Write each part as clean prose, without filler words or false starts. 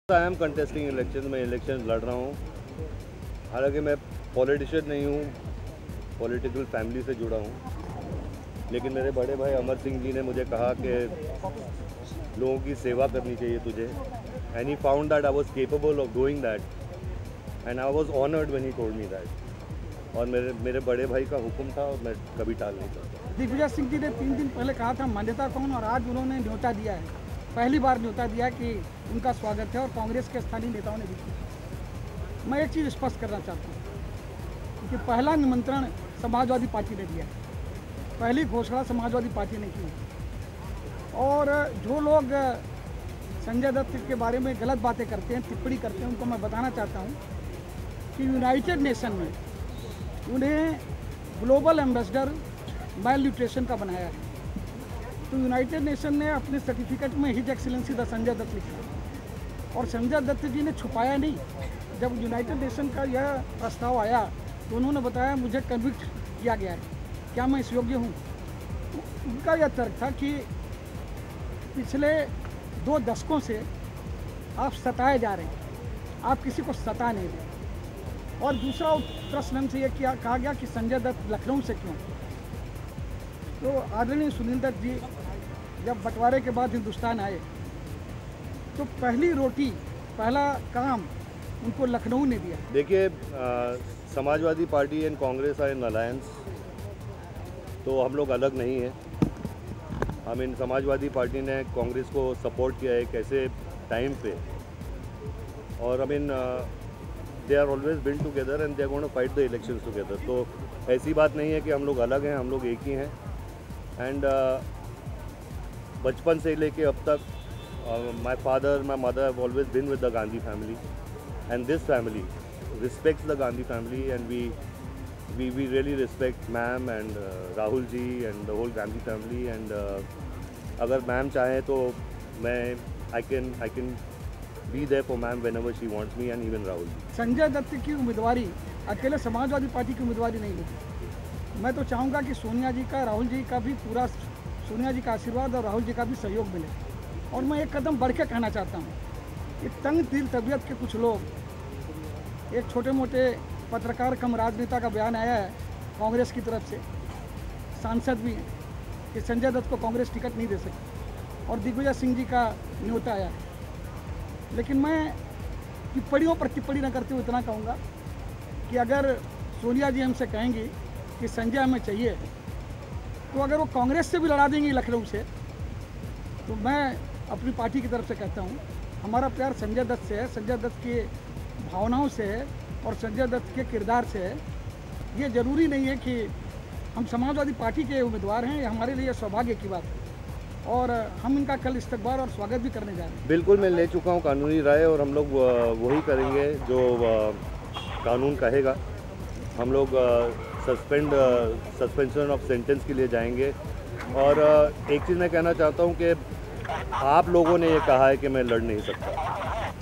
I am contesting election, मैं election लड़ रहा हूँ। हालांकि मैं पॉलिटिशियन नहीं हूँ, पॉलिटिकल फैमिली से जुड़ा हूँ, लेकिन मेरे बड़े भाई अमर सिंह जी ने मुझे कहा कि लोगों की सेवा करनी चाहिए तुझे, and he found that I was capable of doing that, and I was honoured when he told me that. और मेरे बड़े भाई का हुक्म था और मैं कभी टाल नहीं सकता। दिग्विजय सिंह जी ने 3 दिन पहले कहा था मान्यता कौन, और आज उन्होंने न्योता दिया है, पहली बार न्योता दिया कि उनका स्वागत है, और कांग्रेस के स्थानीय नेताओं ने भी किया। मैं एक चीज़ स्पष्ट करना चाहता हूँ कि पहला निमंत्रण समाजवादी पार्टी ने दिया है, पहली घोषणा समाजवादी पार्टी ने की है। और जो लोग संजय दत्त के बारे में गलत बातें करते हैं, टिप्पणी करते हैं, उनको मैं बताना चाहता हूँ कि यूनाइटेड नेशन में उन्हें ग्लोबल एम्बेसडर माइल न्यूट्रिशन का बनाया है। तो यूनाइटेड नेशन ने अपने सर्टिफिकेट में his excellency the Sanjay Dutt लिखा, और संजय दत्त जी ने छुपाया नहीं। जब यूनाइटेड नेशन का यह प्रस्ताव आया तो उन्होंने बताया मुझे कन्विक्ट किया गया है, क्या मैं इस योग्य हूँ। उनका यह तर्क था कि पिछले 2 दशकों से आप सताए जा रहे हैं, आप किसी को सता नहीं रहे। और दूसरा प्रश्न हमसे यह कहा गया कि संजय दत्त लखनऊ से क्यों। तो आदरणीय सुनील दत्त जी जब बंटवारे के बाद हिंदुस्तान आए तो पहली रोटी, पहला काम उनको लखनऊ ने दिया। देखिए, Samajwadi party and Congress are in alliance, तो हम लोग अलग नहीं हैं। हम इन समाजवादी पार्टी ने कांग्रेस को सपोर्ट किया है कैसे टाइम पे, और I mean they are always been together and they are going to fight the elections together. तो ऐसी बात नहीं है कि हम लोग अलग हैं, हम लोग एक ही हैं। एंड बचपन से लेके अब तक my father, my mother have always been with the Gandhi family, and this family respects the Gandhi family, and we really respect ma'am and Rahul ji and the whole Gandhi family, and अगर ma'am चाहे तो मैं I can be there for ma'am whenever she wants me, and even Rahul ji। Sanjay Dutt की उम्मीदवारी अकेले Samajwadi party की उम्मीदवारी नहीं होगी। मैं तो चाहूँगा कि सोनिया जी का, राहुल जी का भी पूरा, सोनिया जी का आशीर्वाद और राहुल जी का भी सहयोग मिले। और मैं एक कदम बढ़ के कहना चाहता हूँ कि तंग दिल तबीयत के कुछ लोग, एक छोटे मोटे पत्रकार कम राजनेता का बयान आया है कांग्रेस की तरफ से, सांसद भी हैं, कि संजय दत्त को कांग्रेस टिकट नहीं दे सकती, और दिग्विजय सिंह जी का न्योता आया है। लेकिन मैं टिप्पणियों पर टिप्पणी न करते हुए इतना कहूँगा कि अगर सोनिया जी हमसे कहेंगी कि संजय हमें चाहिए, तो अगर वो कांग्रेस से भी लड़ा देंगी लखनऊ से, तो मैं अपनी पार्टी की तरफ से कहता हूँ हमारा प्यार संजय दत्त से है, संजय दत्त की भावनाओं से है और संजय दत्त के किरदार से है। ये ज़रूरी नहीं है कि हम समाजवादी पार्टी के उम्मीदवार हैं, ये हमारे लिए सौभाग्य की बात है, और हम इनका कल इस्तकबाल और स्वागत भी करने जा रहे हैं। बिल्कुल, मैं ले चुका हूँ कानूनी राय, और हम लोग वही करेंगे जो कानून कहेगा। हम लोग सस्पेंशन ऑफ सेंटेंस के लिए जाएंगे। और एक चीज़ मैं कहना चाहता हूँ कि आप लोगों ने ये कहा है कि मैं लड़ नहीं सकता,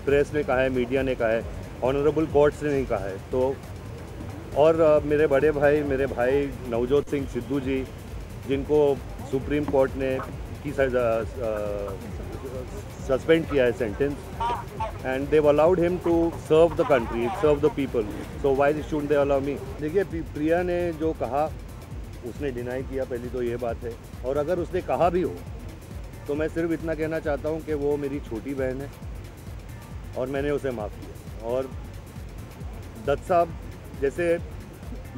प्रेस ने कहा है, मीडिया ने कहा है, ऑनरेबल कोर्ट्स ने नहीं कहा है। तो और मेरे बड़े भाई, मेरे भाई नवजोत सिंह सिद्धू जी, जिनको सुप्रीम कोर्ट ने की सस्पेंड किया है sentence, and they've allowed him to serve the country, serve the people, so why should they allow me. देखिए, प्रिया ने जो कहा उसने डिनाई किया, पहली तो ये बात है। और अगर उसने कहा भी हो तो मैं सिर्फ इतना कहना चाहता हूँ कि वो मेरी छोटी बहन है और मैंने उसे माफ़ किया। और दत्त साहब जैसे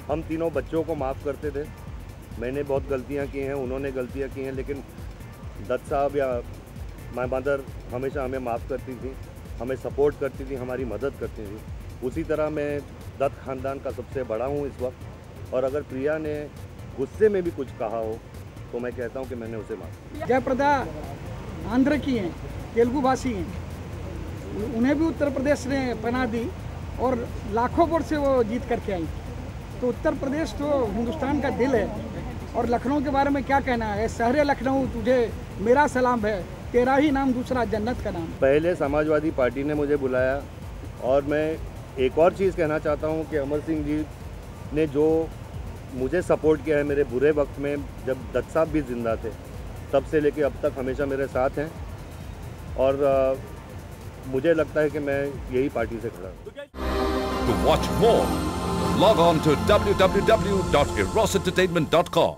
हम तीनों बच्चों को माफ़ करते थे, मैंने बहुत गलतियाँ की हैं, उन्होंने गलतियाँ की हैं, लेकिन दत्त साहब या माय मदर हमेशा हमें माफ़ करती थी, हमें सपोर्ट करती थी, हमारी मदद करती थी। उसी तरह मैं दत्त ख़ानदान का सबसे बड़ा हूँ इस वक्त, और अगर प्रिया ने गुस्से में भी कुछ कहा हो तो मैं कहता हूँ कि मैंने उसे माफ़ किया। जयप्रदा आंध्र की हैं, तेलुगु भाषी हैं, उन्हें भी उत्तर प्रदेश ने पनाह दी और लाखों वोट से वो जीत करके आई। तो उत्तर प्रदेश तो हिंदुस्तान का दिल है। और लखनऊ के बारे में क्या कहना है, शहर लखनऊ तुझे मेरा सलाम है, तेरा ही नाम दूसरा जन्नत का नाम। पहले समाजवादी पार्टी ने मुझे बुलाया, और मैं एक और चीज़ कहना चाहता हूँ कि अमर सिंह जी ने जो मुझे सपोर्ट किया है मेरे बुरे वक्त में, जब दत्त साहब भी जिंदा थे, तब से लेके अब तक हमेशा मेरे साथ हैं। और मुझे लगता है कि मैं यही पार्टी से खड़ा हूँ। To watch more, log on to www.erosentertainment.com.